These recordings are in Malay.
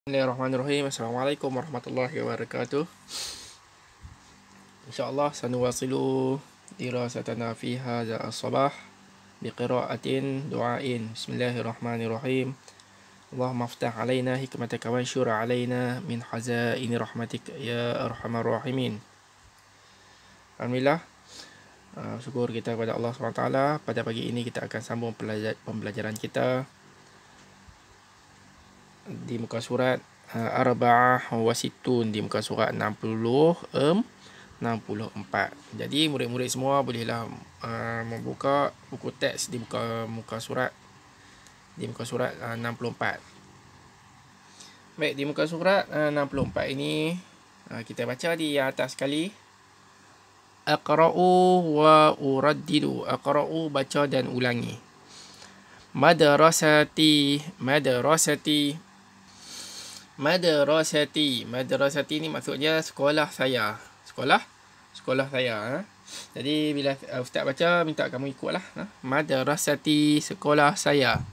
Bismillahirrahmanirrahim. Assalamualaikum warahmatullahi wabarakatuh. InsyaAllah sanuwasilu dirasatana fi hadha as-sabah biqira'atin du'ain. Bismillahirrahmanirrahim. Allahumma aftah alaina hikmataka wa anshur alaina min hazaini rahmatik ya arhamar rahimin. Alhamdulillah, syukur kita kepada Allah SWT. Pada pagi ini kita akan sambung pembelajaran kita di muka surat Arba'ah wa Sittun, di muka surat 64. Jadi murid-murid semua bolehlah membuka buku teks di muka surat 64. Baik, di muka surat 64 ini kita baca di atas sekali. Aqra'u wa uraddidu. Aqra'u, baca dan ulangi. Madrasati. Madrasati ni maksudnya sekolah saya. Sekolah saya. Jadi bila ustaz baca, minta kamu ikutlah. Madrasati, sekolah saya.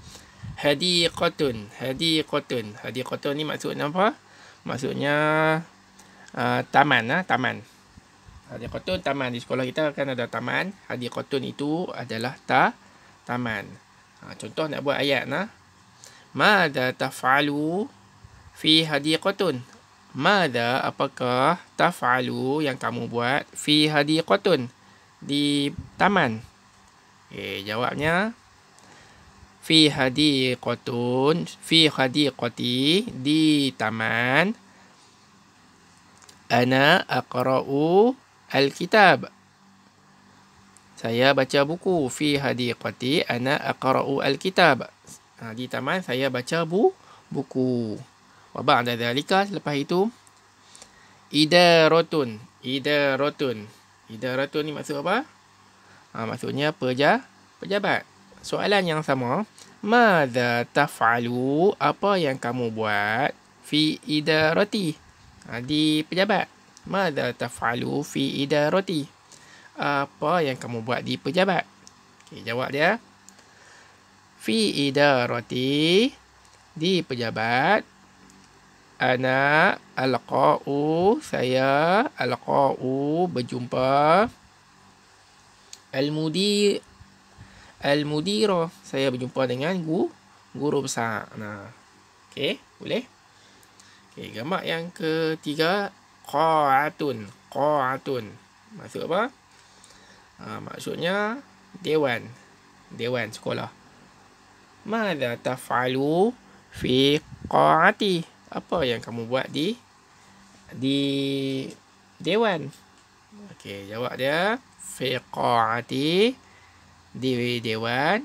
Hadiqatun ni maksudnya apa? Maksudnya taman. Hadiqatun, taman. Di sekolah kita kan ada taman. Hadiqatun itu adalah taman. Contoh nak buat ayat. Mada taf'alu fi hadiqatun. Mada, apakah, taf'alu, yang kamu buat, fi hadiqatun, di taman. Jawabnya fi hadiqatun, fi hadiqati, di taman. Ana aqra'u al-kitab. Saya baca buku. Fi hadiqati ana aqra'u al-kitab. Di taman saya baca buku. Wa ba'da dhalika, selepas itu, idaratun ni maksud apa? Maksudnya pejabat. Soalan yang sama. Madza taf'alu, apa yang kamu buat, fi idarati, di pejabat. Madza taf'alu fi idarati, apa yang kamu buat di pejabat. Jawab dia. Fi idarati, di pejabat. Ana alqa'u, saya alqa'u, berjumpa. Al-mudira, saya berjumpa dengan guru besar. Boleh? Gambar yang ketiga, qa'atun. Maksud apa? Maksudnya dewan sekolah. Madza taf'alu fi qa'ati, apa yang kamu buat di dewan. Jawab dia. Fi qa'ati, di dewan.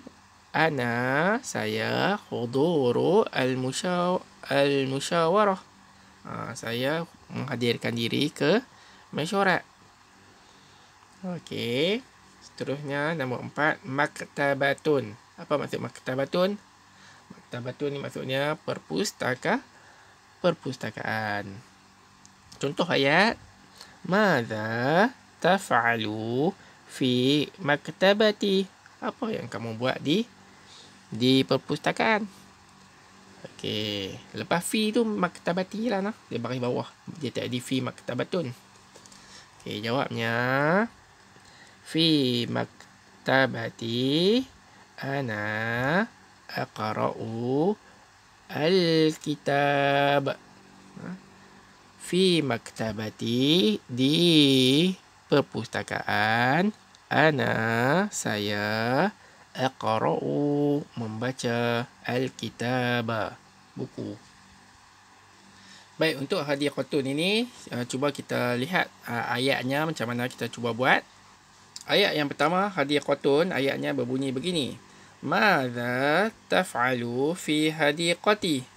Ana, saya, huduru al-musyawarah, saya menghadirkan diri ke mesyuarat. Seterusnya nombor 4, maktabatun. Apa maksud maktabatun? Maktabatun ni maksudnya perpustakaan. Contoh ayat. Madza taf'alu fi maktabati, apa yang kamu buat di perpustakaan. Lepas fi tu maktabati lah, dia baris bawah, dia tak ada fi maktabatun. Jawabnya fi maktabati ana aqra'u al-kitab. Fi maktabati, di perpustakaan. Ana, saya, aqra'u, membaca, al-kitab, buku. Baik, untuk hadiqatun ini, cuba kita lihat ayatnya macam mana kita cuba buat. Ayat yang pertama, hadiqatun, ayatnya berbunyi begini. Madza taf'alu fi hadiqati.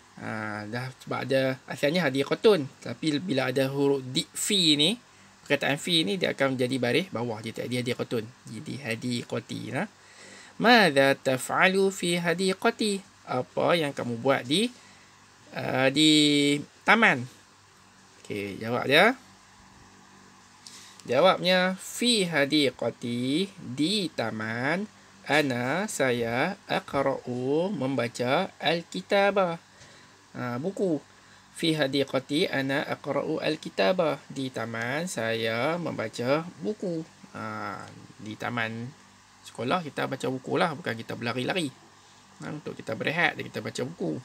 Dah, sebab ada asalnya hadiqatun, tapi bila ada huruf fi ni, perkataan fi ni, dia akan menjadi baris bawah, dia tak ada hadiqatun, jadi hadiqati. Madza taf'alu fi hadiqati, apa yang kamu buat di taman. Jawab dia. Jawabnya fi hadiqati, di taman. Ana, saya, aqra'u, membaca, al-kitabah, buku. Fi hadiqati ana aqra'u al-kitaba. Di taman saya membaca buku. Di taman sekolah kita baca buku lah, bukan kita berlari-lari. Untuk kita berehat dan kita baca buku.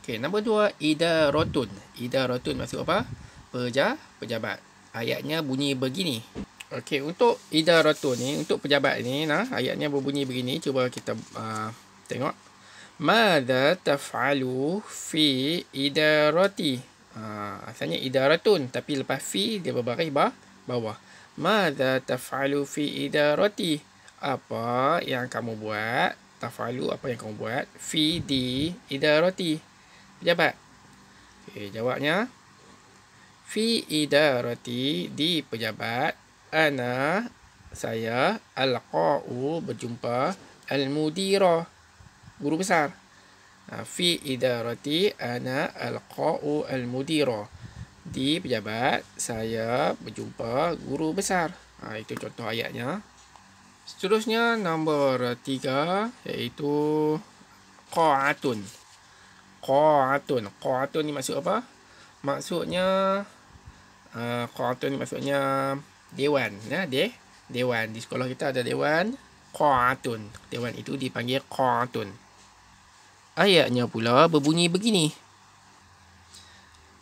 Okey, nombor 2, idaratun. Idaratun maksud apa? Pejabat. Ayatnya bunyi begini. Okey, untuk idaratun ni, untuk pejabat ni, ayatnya berbunyi begini. Cuba kita tengok. Madza taf'alu fi idarati. Asalnya idaratun, tapi lepas fi dia berbaris bawah. Madza taf'alu fi idarati. Apa yang kamu buat? Taf'alu, apa yang kamu buat? Fi di idarati. Pejabat. Okey, jawabnya. Fi idarati, di pejabat. Ana, saya. Alqa'u, berjumpa. Al-mudira, guru besar. Fi idarati ana alqa'u al-mudira. Di pejabat saya berjumpa guru besar. Itu contoh ayatnya. Seterusnya nombor 3 iaitu qa'atun. Qa'atun ni maksud apa? Maksudnya qa'atun ni maksudnya dewan, dewan. Di sekolah kita ada dewan qa'atun. Dewan itu dipanggil qa'atun. Ayatnya pula berbunyi begini.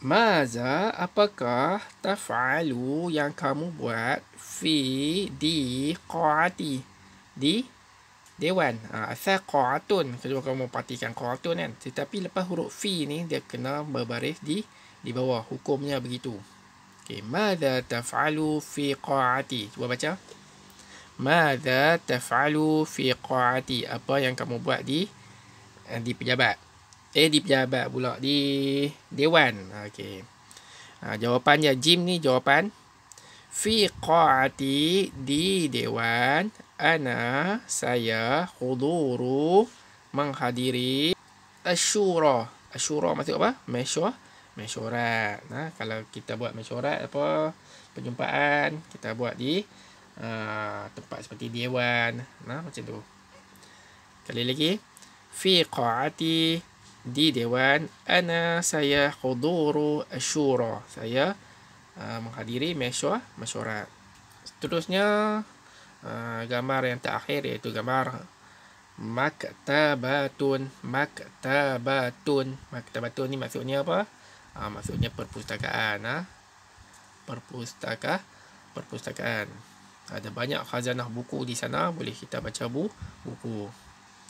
Maza, apakah taf'alu yang kamu buat fi di qa'ati, di dewan. Asal qa'atun, kalau kamu perhatikan qa'atun kan, tetapi lepas huruf fi ni dia kena berbaris di bawah. Hukumnya begitu. Okey, maza taf'alu fi qa'ati. Cuba baca. Maza taf'alu fi qa'ati. Apa yang kamu buat di pejabat. Di pejabat pula, di dewan. Okey. Jawapannya Jim ni jawapan. Fi qa'ati, di dewan. Ana, saya. Huduru, menghadiri. Asyura. Asyura maksud apa? Mesyuarat. Kalau kita buat mesyuarat apa? Perjumpaan kita buat di tempat seperti dewan. Macam tu. Kali lagi. Fi qa'ati, di dewan. Ana, saya. Huduru asyura, saya menghadiri mesyuarat. Seterusnya gambar yang terakhir iaitu gambar maktabatun. Maktabatun ni maksudnya apa? Maksudnya perpustakaan. Perpustakaan. Ada banyak khazanah buku di sana, boleh kita baca buku.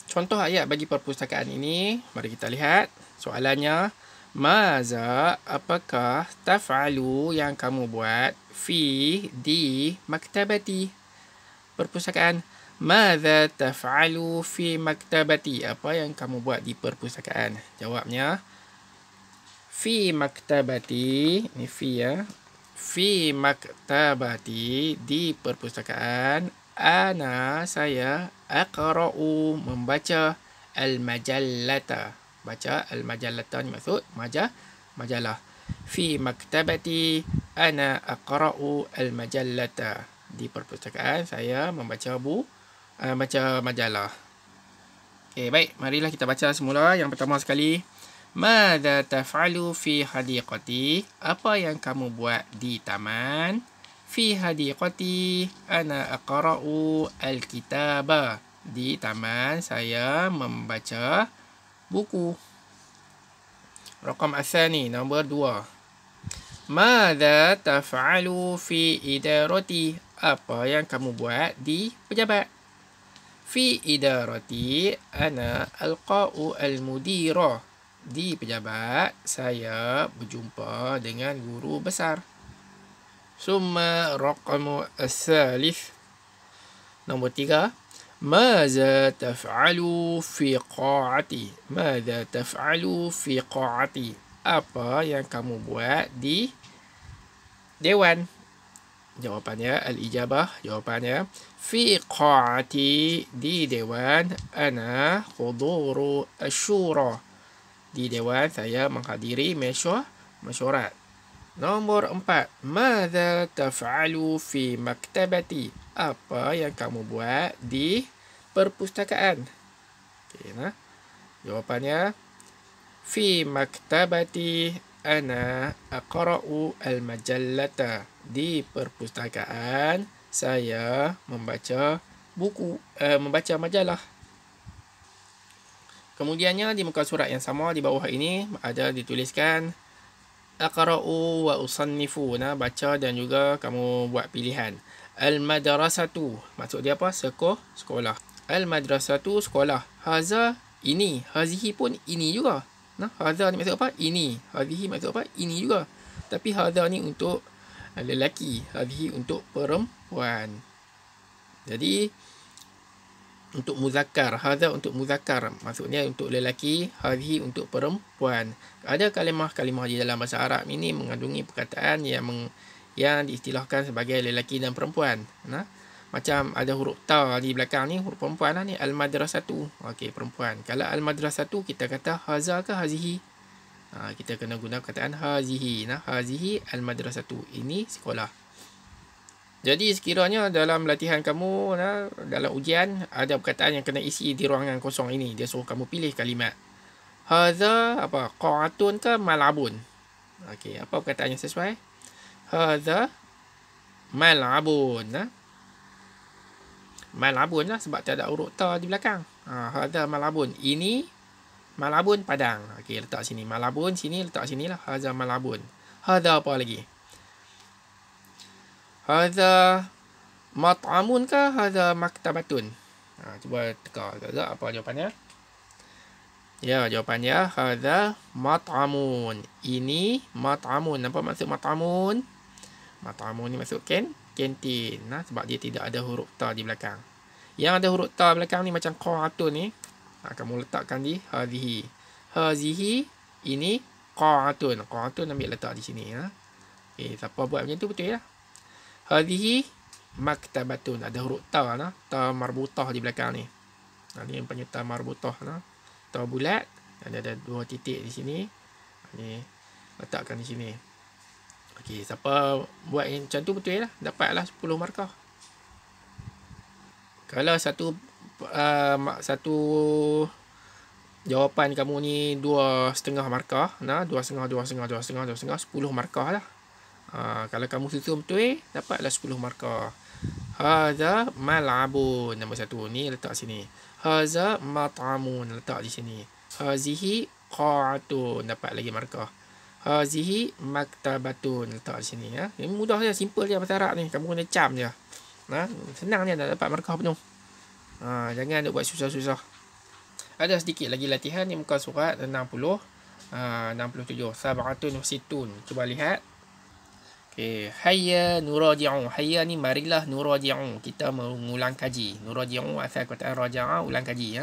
Contoh ayat bagi perpustakaan ini, mari kita lihat. Soalannya, maza, apakah taf'alu yang kamu buat fi di maktabati, perpustakaan. Maza taf'alu fi maktabati, apa yang kamu buat di perpustakaan. Jawabnya fi maktabati, ini fi fi maktabati, di perpustakaan. Ana, saya. Aqra'u, membaca. Al-majallata, baca. Al-majallata ni maksud majalah. Fi maktabati ana aqra'u al-majallata, di perpustakaan saya membaca baca majalah. Okey, baik, marilah kita baca semula. Yang pertama sekali, madza taf'alu fi hadiqati, apa yang kamu buat di taman. Fi hadiqati ana aqra'u al-kitaba, di taman saya membaca buku. Raqam asani, nombor 2. Madza taf'alu fi idarati, apa yang kamu buat di pejabat. Fi idarati ana alqa'u al-mudira, di pejabat saya berjumpa dengan guru besar. Summa raqamu as-salis, nombor 3. Maza taf'alu fi qa'ati. Maza taf'alu fi qa'ati, apa yang kamu buat di dewan. Jawapannya al-ijabah, jawapannya fi qa'ati, di dewan. Ana huduru asyura, di dewan saya menghadiri mesyuarat. Nombor 4. Maza taf'alu fi maktabati, apa yang kamu buat di perpustakaan. Okey, jawapannya Fi maktabati ana aqra'u al-majallata. Di perpustakaan saya membaca buku, membaca majalah. Kemudiannya di muka surat yang sama di bawah ini ada dituliskan aqra'u wa usannifu, baca dan juga kamu buat pilihan. Al-madrasatu, maksud dia apa? Sekolah. Al-madrasatu, sekolah. Haza, ini. Hazihi pun ini juga. Haza ni maksud apa? Ini. Hazihi maksud apa? Ini juga. Tapi haza ni untuk lelaki, hazihi untuk perempuan. Jadi untuk muzakkar, hadza untuk muzakkar, maksudnya untuk lelaki, hadhi untuk perempuan. Ada kalimah-kalimah di dalam bahasa Arab ini mengandungi perkataan yang diistilahkan sebagai lelaki dan perempuan. Macam ada huruf ta di belakang ni, huruf perempuan ni, al-madrasatu. Okey, perempuan. Kalau al-madrasatu kita kata haza ke hazihi? Kita kena guna perkataan hazihi. Hazihi al-madrasatu. Ini sekolah. Jadi sekiranya dalam latihan kamu, dalam ujian, ada perkataan yang kena isi di ruangan kosong ini. Dia suruh kamu pilih kalimat. Hadza apa? Qa'atun ke mal'abun? Okey, apa perkataan yang sesuai? Hadza mal'abun. Mal'abun lah sebab tak ada huruf ta di belakang. Hadza mal'abun. Ini mal'abun padang. Okey, letak sini. Mal'abun sini, letak sini lah. Hadza mal'abun. Hadza apa lagi? Hadza mat'amun ke hadza maktabatun? Cuba teka agak apa jawapannya. Ya, jawapannya hadza mat'amun. Ini mat'amun. Apa maksud mat'amun? Mat'amun ni maksud kantin. Sebab dia tidak ada huruf ta di belakang. Yang ada huruf ta belakang ni macam qa'atun ni. Kamu letakkan di hazihi. Hazihi ini qa'atun. Qa'atun ambil letak di sini. Siapa buat macam tu betul ya? Hadhihi maktabatun. Ada huruf ta, ta marbutah di belakang ni. Ni yang panggil ta marbutah. Ta bulat. Ada dua titik di sini. Ni letakkan di sini. Okey, siapa buat yang macam tu betul lah. Dapatlah 10 markah. Kalau satu jawapan kamu ni 2,5 markah, 2,5, 10 markah lah. Kalau kamu susun betul, dapatlah 10 markah. Hadza mal'abun, nombor 1 ni letak sini. Hadza mat'amun, letak di sini. Hazihi qa'atun, dapat lagi markah. Hazihi maktabatun, letak di sini. Ini mudah je, simple je bahasa Arab ni. Kamu kena cam je. Senang je dah dapat markah penuh. Jangan nak buat susah-susah. Ada sedikit lagi latihan di muka surat 60, 67. Sab'atun wasitun. Cuba lihat. Okay. Hayya nuraji'u. Hayya ni marilah nuraji'u. Kita mengulang kaji. Nuraji'u asal kataan raja'a, ulang kaji.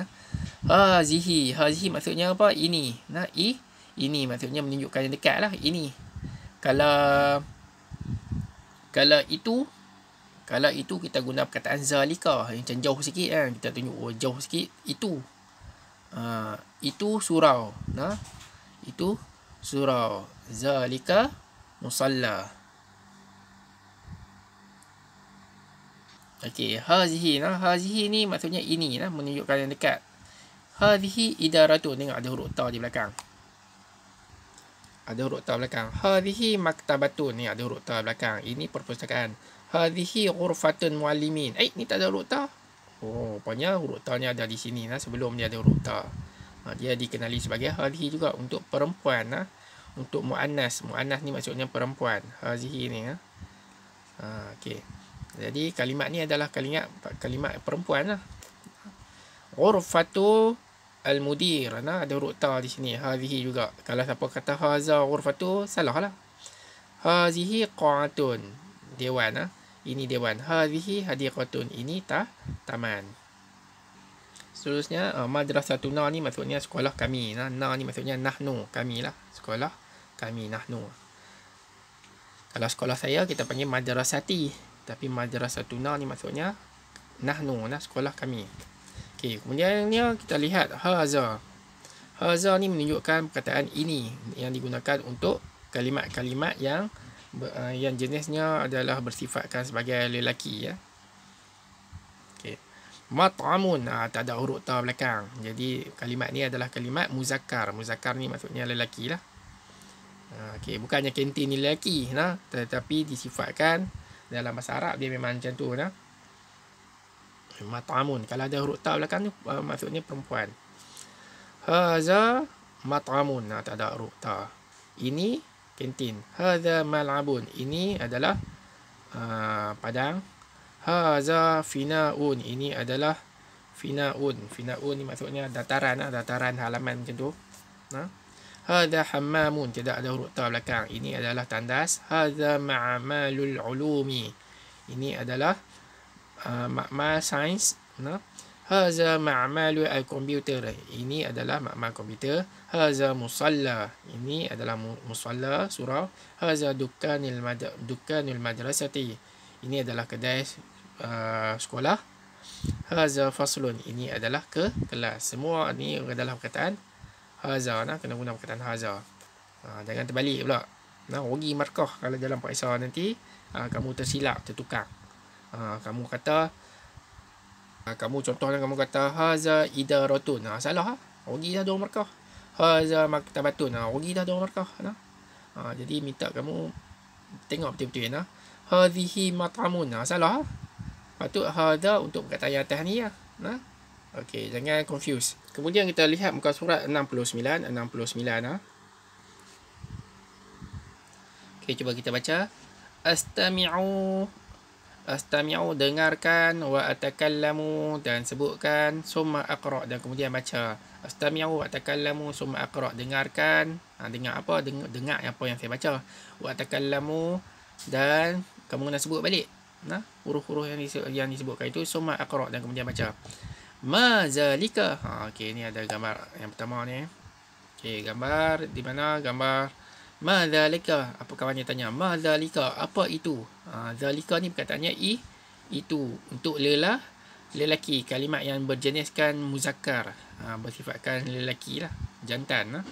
Hazihi. Hazihi maksudnya apa? Ini. Ini maksudnya menunjukkan yang dekat lah. Ini. Kalau itu kita guna perkataan zalika. Yang macam jauh sikit kan. Kita tunjuk jauh sikit. Itu. Itu surau. Itu surau. Zalika musalla. Okey, hazihi. Hazihi ni maksudnya ini, menunjukkan yang dekat. Hazihi idaratun. Tengok ada huruf ta di belakang. Ada huruf ta belakang. Hazihi maktabatun. Ni ada huruf ta belakang. Ini perpustakaan. Hazihi ghurfatun muallimin. Ni tak ada huruf ta. Rupanya huruf ta ni ada di sini. Sebelum dia ada huruf ta. Dia dikenali sebagai hazihi juga untuk perempuan. Untuk mu'annas. Mu'annas ni maksudnya perempuan. Hazihi ni. Okey. Jadi kalimat ni adalah kalimat perempuan lah. Ghurfatu al-mudir. Ada huruf ta di sini. Hazihi juga. Kalau siapa kata haza ghurfatu, salah lah. Hazihi qa'atun. Dewan. Ini dewan. Hazihi hadiqatun. Ini taman. Seterusnya madrasatuna ni maksudnya sekolah kami. Na ni maksudnya nahnu. Kami lah. Sekolah kami nahnu. Kalau sekolah saya kita panggil madrasati. Tapi madrasatuna ni maksudnya nahnu, sekolah kami. Okey, kemudian ni kita lihat haza. Haza ni menunjukkan perkataan ini yang digunakan untuk kalimat-kalimat yang jenisnya adalah bersifatkan sebagai lelaki. Okey. Mat'amun, tak ada huruf ta belakang. Jadi kalimat ni adalah kalimat muzakkar. Muzakkar ni maksudnya lelaki lah. Okey, bukannya kantin ni lelaki, nah, tetapi disifatkan dalam bahasa Arab dia memang macam tu, nah. Mat'amun, kalau ada huruf ta belakang tu maksudnya perempuan. Haza mat'amun, tak ada huruf ta. Ini kantin. Haza mal'abun, ini adalah padang. Haza fina'un, ini adalah fina'un. Fina'un ni maksudnya dataran, dataran halaman macam tu. Hadza hammamun, tidak ada huruf ta belakang. Ini adalah tandas. Hadza ma'malul ulumi, ini adalah makmal sains. Hadza ma'malu al-komputer, ini adalah makmal komputer. Hadza musalla, ini adalah musalla surau. Hadza dukkanul madrasati, ini adalah kedai sekolah. Hadza faslun, ini adalah kelas. Semua ni adalah perkataan hadza, kena guna perkataan hadza. Jangan terbalik pula. Rugi markah kalau dalam peperiksaan nanti kamu tersilap, tertukar. Kamu kata, contohnya kamu kata haza idaratun, salah, rugi dah 2 markah. Haza maktabatun, rugi dah 2 markah. Jadi minta kamu tengok betul-betul. Hadhihi mat'amun, salah. Patut hadza untuk perkataan yang atas ni lah. Okey, jangan confuse. Kemudian kita lihat muka surat 69. Okey, cuba kita baca. Astami'u, dengarkan. Wa atakallamu, dan sebutkan. Summa aqra', dan kemudian baca. Astami'u wa atakallamu summa aqra', dengarkan. Dengar apa? Dengar apa yang saya baca. Wa atakallamu, dan kamu kena sebut balik. Huruf-huruf yang disebutkan itu. Summa aqra', dan kemudian baca. Ma zalika. Okey, ni ada gambar yang pertama ni. Okey, gambar di mana? Gambar ma zalika. Apa kawannya tanya? Ma zalika, apa itu? Zalika ni perkataannya itu, untuk lelaki. Kalimat yang berjeniskan muzakkar, bersifatkan lelaki lah, jantan.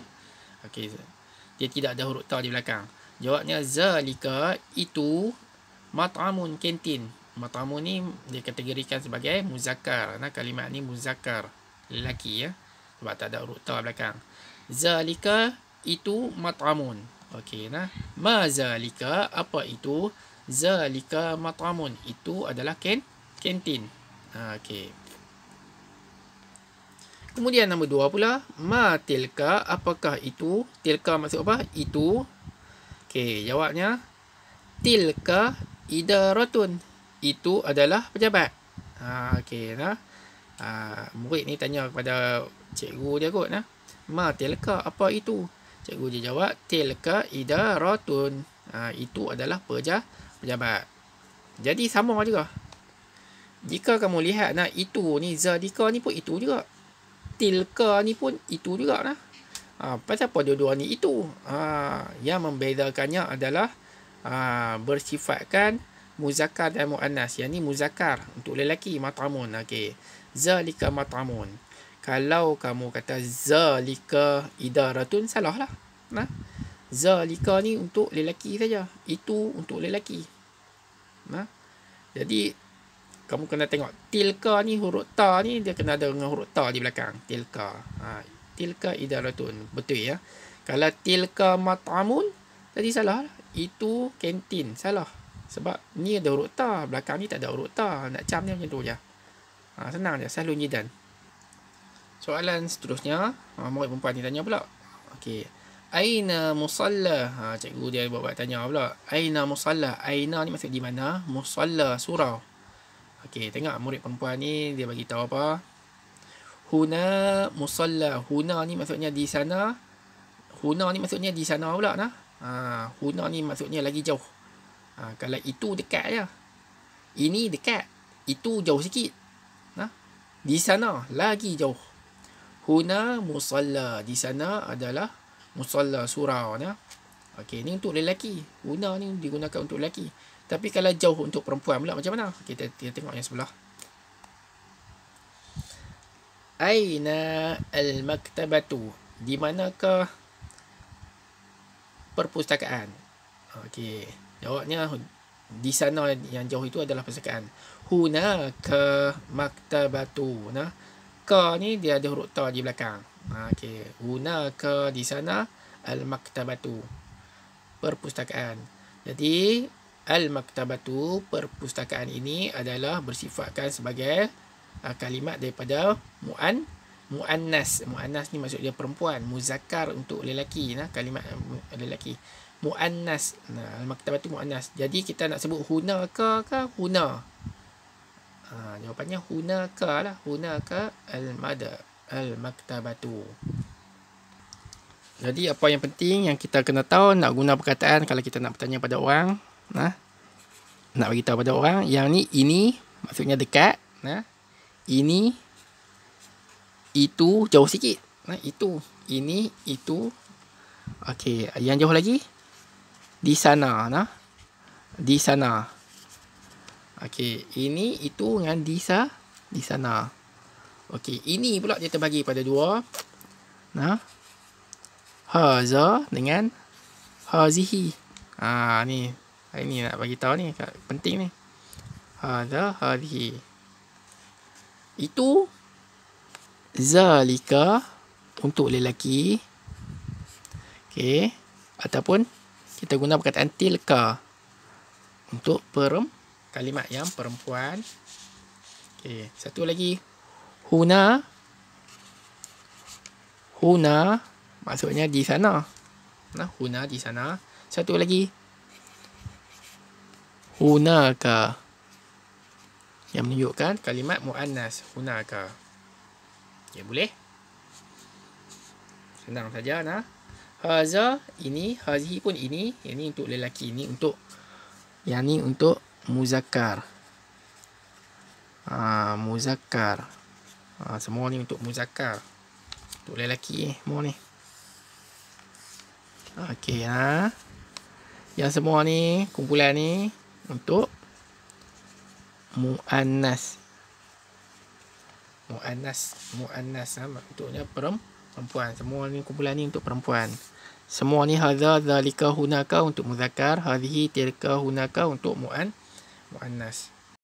Okey, dia tidak ada huruf ta di belakang. Jawabnya zalika, itu mat'amun, kantin. Mat'amun ni dikategorikan sebagai muzakkar. Kalimat ni muzakkar, lelaki, sebab tak ada huruf ta belakang. Zalika, itu mat'amun. Okey, ma zalika, apa itu? Zalika mat'amun, itu adalah kantin. Okey. Kemudian nombor 2 pula, ma tilka, apakah itu? Tilka maksud apa? Itu. Okey, jawabnya tilka idaratun, itu adalah pejabat. Okey, murid ni tanya kepada cikgu dia kot, ma tilka, apa itu? Cikgu dia jawab, tilka idaratun, itu adalah pejabat. Jadi sama juga. Jika kamu lihat itu ni, zalika ni pun itu juga. Tilka ni pun itu juga. Pasal apa dua-dua ni itu? Yang membezakannya adalah bersifatkan muzakkar dan muannas. Yang ni muzakkar, untuk lelaki, mat'amun. Okey, zalika mat'amun. Kalau kamu kata zalika idaratun, salah lah. Zalika ni untuk lelaki saja, itu untuk lelaki. Jadi kamu kena tengok tilka ni, huruf ta ni dia kena ada dengan huruf ta di belakang. Tilka, tilka idaratun, betul ya. Kalau tilka mat'amun, tadi salah, itu kantin, salah. Sebab ni ada huruf ta, belakang ni tak ada huruf ta. Nak cam dia macam tu je. Senang je, sahlun jidan. Soalan seterusnya, murid perempuan ni tanya pula. Okey, aina musalla? Cikgu dia buat tanya pula. Aina musalla? Aina ni maksud di mana? Musalla, surau. Okey, tengok murid perempuan ni dia bagi tahu apa. Huna musalla. Huna ni maksudnya di sana. Huna ni maksudnya di sana pula. Huna ni maksudnya lagi jauh. Kalau itu dekat je. Ini dekat. Itu jauh sikit. Di sana lagi jauh. Huna musalla, di sana adalah musalla, surau. Okey, ni untuk lelaki. Huna ni digunakan untuk lelaki. Tapi kalau jauh untuk perempuan pula macam mana? Kita tengok yang sebelah. Aina al-maktabatu? Di manakah perpustakaan? Okey, jawabnya Di sana yang jauh itu adalah perpustakaan. Hunaka maktabatu. Nah, ka ni dia ada huruf ta di belakang. Okey. Hunaka di sana al-maktabatu. Perpustakaan. Jadi al-maktabatu, perpustakaan ini adalah bersifatkan sebagai kalimat daripada muannas. Muannas ni maksud dia perempuan. Muzakkar untuk lelaki. Nah, kalimat lelaki. Muannas. Nah, al-maktabatu muannas. Jadi kita nak sebut hunaka ke huna? Jawapannya hunaka lah. Hunaka al-maktabatu. Jadi apa yang penting yang kita kena tahu nak guna perkataan kalau kita nak bertanya pada orang, nak beritahu pada orang yang ni ini maksudnya dekat, ini itu jauh sikit. Itu, ini, itu. Okey, yang jauh lagi di sana, di sana. Okey, ini, itu dengan di sana. Okey, ini pula dia terbagi pada dua. Haza dengan hazihi. Ni. Hari ni nak bagi tahu ni, penting ni. Haza, hazihi. Itu zalika untuk lelaki. Okey. Ataupun kita guna perkataan tilka untuk kalimat yang perempuan. Okey, satu lagi. Huna. Huna maksudnya di sana. Huna di sana. Satu lagi. Hunaka. Yang menunjukkan kalimat muannas. Hunaka. Okay, boleh? Senang saja. Haza, ini. Hazihi pun ini. Yang ni untuk lelaki. Yang ni untuk muzakkar. Muzakkar. Semua ni untuk muzakkar. Untuk lelaki. Semua ni. Okey, yang semua ni, kumpulan ni untuk muannas. Muannas maksudnya perempuan. Semua ni kumpulan ni untuk perempuan. Semua ni hadza, zalika, hunaka untuk muzakkar, hadhihi, tilka, hunaka untuk muannas.